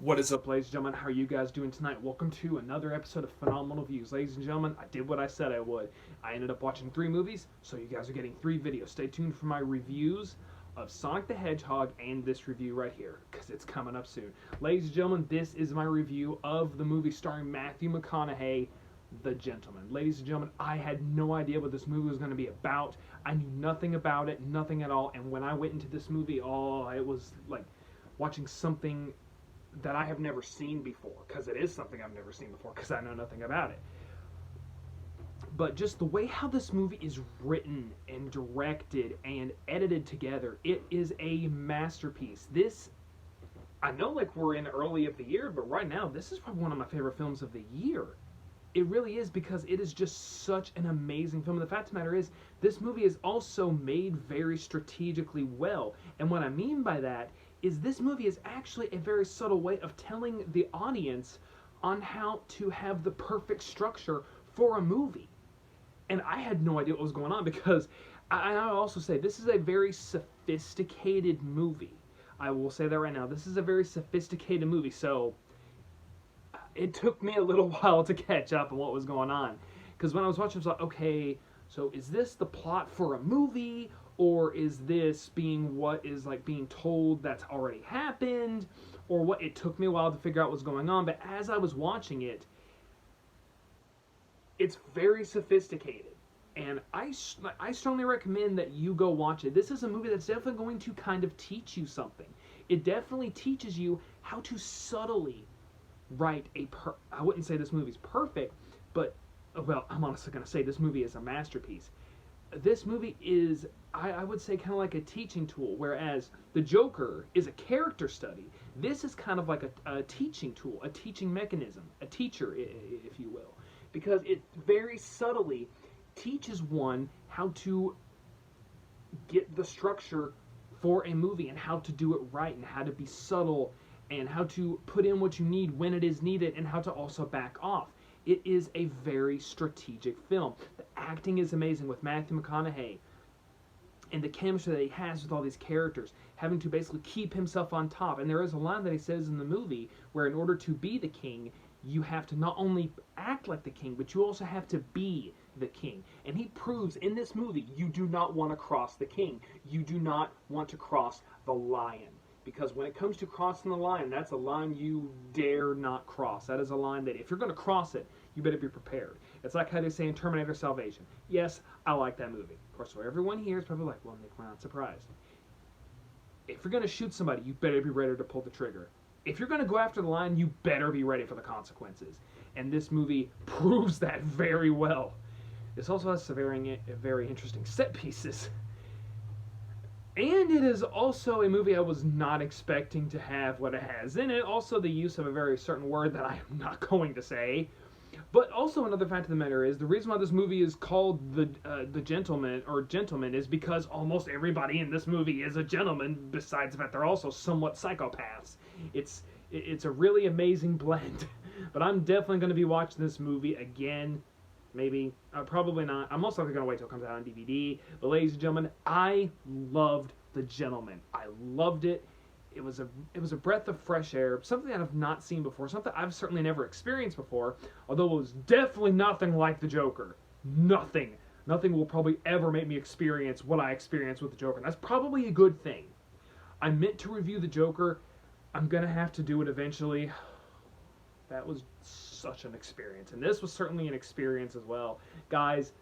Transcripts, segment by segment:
What is up, ladies and gentlemen? How are you guys doing tonight? Welcome to another episode of Phenomenal Views. Ladies and gentlemen, I did what I said I would. I ended up watching 3 movies, so you guys are getting 3 videos. Stay tuned for my reviews of Sonic the Hedgehog and this review right here, because it's coming up soon. Ladies and gentlemen, this is my review of the movie starring Matthew McConaughey, The Gentleman. Ladies and gentlemen, I had no idea what this movie was going to be about. I knew nothing about it, nothing at all, and when I went into this movie, it was like watching something that I have never seen before, because it is something I've never seen before, because I know nothing about it. But just the way how this movie is written and directed and edited together, it is a masterpiece. I know like we're in early of the year, but right now, this is probably one of my favorite films of the year. It really is, because it is just such an amazing film. And the fact of the matter is, this movie is also made very strategically well. And what I mean by that is this movie is actually a very subtle way of telling the audience on how to have the perfect structure for a movie. And I had no idea what was going on, because I also say this is a very sophisticated movie. I will say that right now. This is a very sophisticated movie, so it took me a little while to catch up on what was going on. Because when I was watching, I was like, okay, so is this the plot for a movie? Or is this being what is like being told that's already happened? Or what? It took me a while to figure out what's going on. But as I was watching it, it's very sophisticated. And I strongly recommend that you go watch it. This is a movie that's definitely going to kind of teach you something. It definitely teaches you how to subtly write I wouldn't say this movie's perfect, but, well, I'm honestly going to say this movie is a masterpiece. This movie is, I would say, kind of like a teaching tool, whereas The Joker is a character study. This is kind of like a teaching tool, a teaching mechanism, a teacher, if you will, because it very subtly teaches one how to get the structure for a movie and how to do it right and how to be subtle and how to put in what you need when it is needed and how to also back off. It is a very strategic film. The acting is amazing with Matthew McConaughey and the chemistry that he has with all these characters, having to basically keep himself on top. And there is a line that he says in the movie where in order to be the king, you have to not only act like the king, but you also have to be the king. And he proves in this movie, you do not want to cross the king. You do not want to cross the lion. Because when it comes to crossing the line, that's a line you dare not cross. That is a line that if you're going to cross it, you better be prepared. It's like how they say in Terminator Salvation. Yes, I like that movie. Of course, so everyone here is probably like, well, Nick, we're not surprised. If you're going to shoot somebody, you better be ready to pull the trigger. If you're going to go after the line, you better be ready for the consequences. And this movie proves that very well. This also has some very interesting set pieces. And it is also a movie I was not expecting to have what it has in it. Also the use of a very certain word that I am not going to say. But also another fact of the matter is, the reason why this movie is called The Gentleman, or Gentleman, is because almost everybody in this movie is a gentleman, besides the fact they're also somewhat psychopaths. It's a really amazing blend. But I'm definitely going to be watching this movie again. Maybe. Probably not. I'm most likely going to wait till it comes out on DVD. But ladies and gentlemen, I loved The Gentleman. I loved it. It was a breath of fresh air, something that I've not seen before, something I've certainly never experienced before, although it was definitely nothing like The Joker. Nothing. Nothing will probably ever make me experience what I experienced with The Joker. And that's probably a good thing. I meant to review The Joker. I'm going to have to do it eventually. That was such an experience. And this was certainly an experience as well. Guys,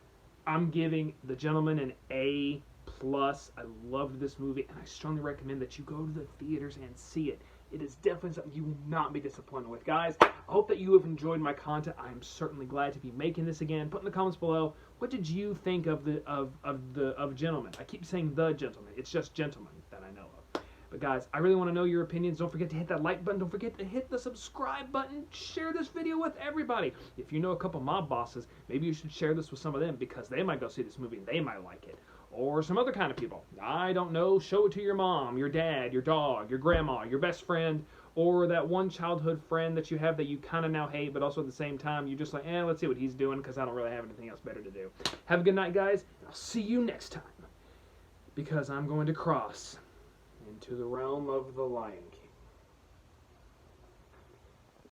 I'm giving The Gentleman an A+. I loved this movie, and I strongly recommend that you go to the theaters and see it. It is definitely something you will not be disappointed with. Guys, I hope that you have enjoyed my content. I am certainly glad to be making this again. Put in the comments below, what did you think of Gentleman? I keep saying The Gentleman. It's just Gentleman that I know of. But guys, I really want to know your opinions. Don't forget to hit that like button. Don't forget to hit the subscribe button. Share this video with everybody. If you know a couple mob bosses, maybe you should share this with some of them, because they might go see this movie and they might like it. Or some other kind of people. I don't know. Show it to your mom, your dad, your dog, your grandma, your best friend, or that one childhood friend that you have that you kind of now hate, but also at the same time you're just like, let's see what he's doing, because I don't really have anything else better to do. Have a good night, guys. I'll see you next time, because I'm going to cross into the realm of the Lion King.